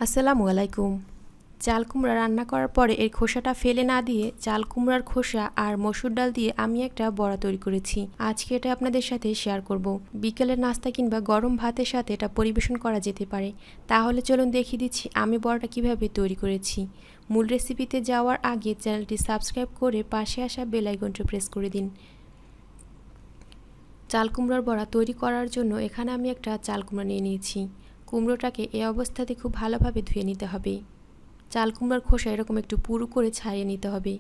আসসালামু আলাইকুম। চাল কুমড়া রান্না করার পরে এর খোসাটা ফেলে না দিয়ে চাল কুমড়ার খোসা আর মসুর ডাল দিয়ে আমি একটা বড়া তৈরি করেছি। আজকে এটা আপনাদের সাথে শেয়ার করব। বিকেলের নাস্তা কিংবা গরম ভাতের সাথে এটা পরিবেশন করা যেতে পারে। তাহলে চলুন দেখিয়ে দিচ্ছি আমি বড়াটা কিভাবে তৈরি করেছি। মূল রেসিপিতে যাওয়ার আগে চ্যানেলটি সাবস্ক্রাইব করে পাশে আসা বেল আইকনটি প্রেস করে দিন। চাল কুমড়ার বড়া তৈরি করার জন্য এখানে আমি একটা চাল কুমড়া নিয়ে নিয়েছি। কুমড়োটাকে এই অবস্থাতে খুব ভালোভাবে ধুয়ে নিতে হবে। চাল কুমড়ার খোসা এরকম একটু পুরু করে ছাড়িয়ে নিতে হবে।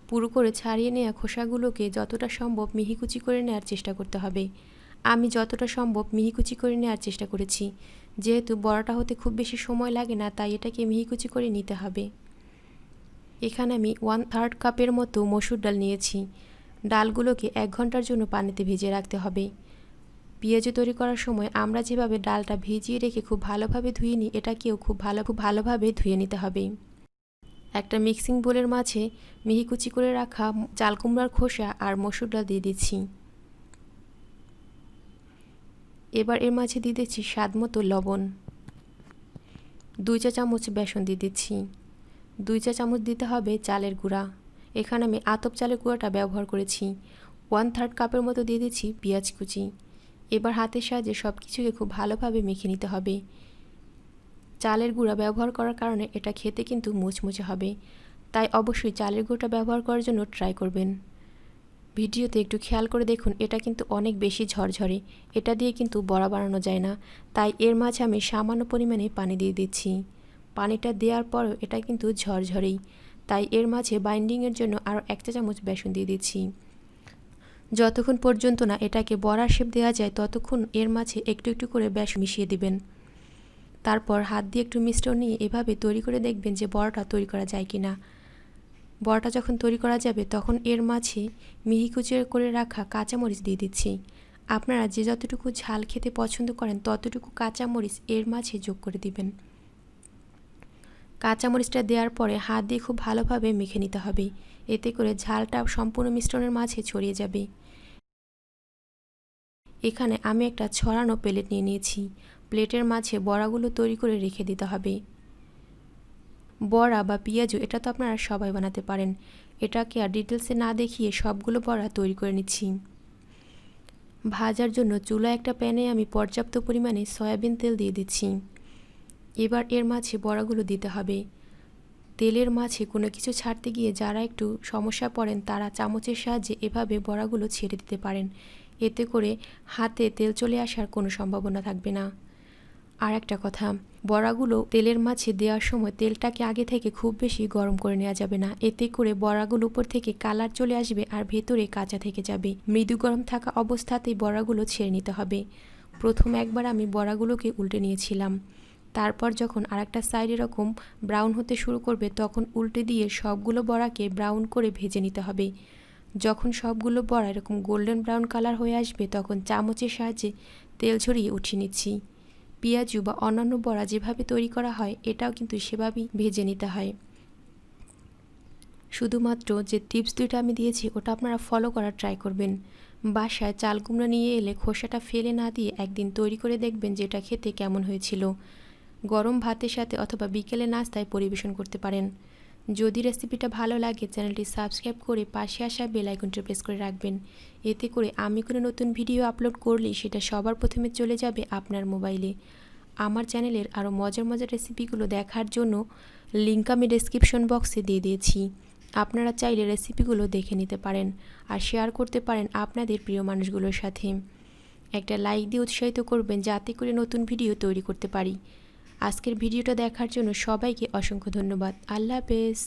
পুরু করে ছাড়িয়ে নেওয়া খোসাগুলোকে যতটা সম্ভব মিহিকুচি করে নেওয়ার চেষ্টা করতে হবে। আমি যতটা সম্ভব মিহিকুচি করে নেওয়ার চেষ্টা করেছি। যেহেতু বড়াটা হতে খুব বেশি সময় লাগে না, তাই এটাকে মিহিকুচি করে নিতে হবে। এখানে আমি 1/3 কাপের মতো মসুর ডাল নিয়েছি। ডালগুলোকে 1 ঘন্টার জন্য পানিতে ভিজিয়ে রাখতে হবে। পেঁয়াজু তৈরি করার সময় আমরা যেভাবে ডালটা ভিজিয়ে রেখে খুব ভালোভাবে ধুয়ে নিই, এটাকেও খুব ভালোভাবে ধুয়ে নিতে হবে। একটা মিক্সিং বোলের মাঝে মিহিকুচি করে রাখা চাল কুমড়ার খোসা আর মসুর ডাল দিয়ে দিচ্ছি। এবার এর মাঝে দিয়ে দিচ্ছি স্বাদ মতো লবণ। 2 চা চামচ বেসন দিয়ে দিচ্ছি। 2 চা চামচ দিতে হবে চালের গুঁড়া। এখানে আমি আতপ চালের গুঁড়াটা ব্যবহার করেছি। 1/3 কাপের মতো দিয়ে দিচ্ছি পেঁয়াজ কুচি। এবার হাতের সাহায্যে সব কিছুকে খুব ভালোভাবে মেখে নিতে হবে। চালের গুঁড়া ব্যবহার করার কারণে এটা খেতে কিন্তু মুচমুচে হবে, তাই অবশ্যই চালের গুঁড়োটা ব্যবহার করার জন্য ট্রাই করবেন। ভিডিওতে একটু খেয়াল করে দেখুন, এটা কিন্তু অনেক বেশি ঝরঝরে। এটা দিয়ে কিন্তু বড়া বানানো যায় না, তাই এর মাঝে আমি সামান্য পরিমাণে পানি দিয়ে দিচ্ছি। পানিটা দেওয়ার পরও এটা কিন্তু ঝরঝরেই, তাই এর মাঝে বাইন্ডিংয়ের জন্য আরও 1 চা চামচ বেসন দিয়ে দিচ্ছি। যতক্ষণ পর্যন্ত না এটাকে বড়ার শেপ দেওয়া যায় ততক্ষণ এর মাঝে একটু একটু করে বেসন মিশিয়ে দিবেন। তারপর হাত দিয়ে একটু মিশ্রণ নিয়ে এভাবে তৈরি করে দেখবেন যে বড়াটা তৈরি করা যায় কিনা। বড়াটা যখন তৈরি করা যাবে তখন এর মাঝে মিহি কুচি করে রাখা কাঁচামরিচ দিয়ে দিচ্ছি। আপনারা যে যতটুকু ঝাল খেতে পছন্দ করেন ততটুকু কাঁচামরিচ এর মাঝে যোগ করে দিবেন। কাঁচামরিচটা দেওয়ার পরে হাত দিয়ে খুব ভালোভাবে মেখে নিতে হবে। এতে করে ঝালটা সম্পূর্ণ মিশ্রণের মাঝে ছড়িয়ে যাবে। এখানে আমি একটা ছড়ানো প্লেট নিয়ে নিয়েছি। প্লেটের মাঝে বড়াগুলো তৈরি করে রেখে দিতে হবে। বড়া বা পেঁয়াজু এটা তো আপনারা সবাই বানাতে পারেন। এটাকে আর ডিটেলসে না দেখিয়ে সবগুলো বড়া তৈরি করে নিচ্ছি। ভাজার জন্য চুলায় একটা প্যানে আমি পর্যাপ্ত পরিমাণে সয়াবিন তেল দিয়ে দিচ্ছি। এবার এর মাঝে বড়াগুলো দিতে হবে। তেলের মাঝে কোনো কিছু ছাড়তে গিয়ে যারা একটু সমস্যা পড়েন তারা চামচের সাহায্যে এভাবে বড়াগুলো ছেড়ে দিতে পারেন। এতে করে হাতে তেল চলে আসার কোনো সম্ভাবনা থাকবে না। আর একটা কথা, বড়াগুলো তেলের মাঝে দেওয়ার সময় তেলটাকে আগে থেকে খুব বেশি গরম করে নেওয়া যাবে না। এতে করে বড়াগুলো উপর থেকে কালার চলে আসবে আর ভেতরে কাঁচা থেকে যাবে। মৃদু গরম থাকা অবস্থাতেই বড়াগুলো ছেড়ে নিতে হবে। প্রথম একবার আমি বড়াগুলোকে উল্টে নিয়েছিলাম। তারপর যখন আরেকটা সাইড এরকম ব্রাউন হতে শুরু করবে তখন উল্টে দিয়ে সবগুলো বড়াকে ব্রাউন করে ভেজে নিতে হবে। যখন সবগুলো বড়া এরকম গোল্ডেন ব্রাউন কালার হয়ে আসবে তখন চামচের সাহায্যে তেল ঝরিয়ে উঠিয়ে নিচ্ছি। পেঁয়াজু বা অন্যান্য বড়া যেভাবে তৈরি করা হয় এটাও কিন্তু সেভাবেই ভেজে নিতে হয়। শুধুমাত্র যে টিপস দুইটা আমি দিয়েছি ওটা আপনারা ফলো করার ট্রাই করবেন। বাসায় চাল কুমড়া নিয়ে এলে খোসাটা ফেলে না দিয়ে একদিন তৈরি করে দেখবেন যে এটা খেতে কেমন হয়েছিল। গরম ভাতের সাথে অথবা বিকেলে নাস্তায় পরিবেশন করতে পারেন। যদি রেসিপিটা ভালো লাগে চ্যানেলটি সাবস্ক্রাইব করে পাশে আসা বেল আইকনটি প্রেস করে রাখবেন। এতে করে আমি কোনো নতুন ভিডিও আপলোড করলেই সেটা সবার প্রথমে চলে যাবে আপনার মোবাইলে। আমার চ্যানেলের আরও মজার মজার রেসিপিগুলো দেখার জন্য লিঙ্ক আমি ডেসক্রিপশন বক্সে দিয়ে দিয়েছি। আপনারা চাইলে রেসিপিগুলো দেখে নিতে পারেন আর শেয়ার করতে পারেন আপনাদের প্রিয় মানুষগুলোর সাথে। একটা লাইক দিয়ে উৎসাহিত করবেন যাতে করে নতুন ভিডিও তৈরি করতে পারি। আজকের ভিডিওটা দেখার জন্য সবাইকে অসংখ্য ধন্যবাদ। আল্লাহ হাফেজ।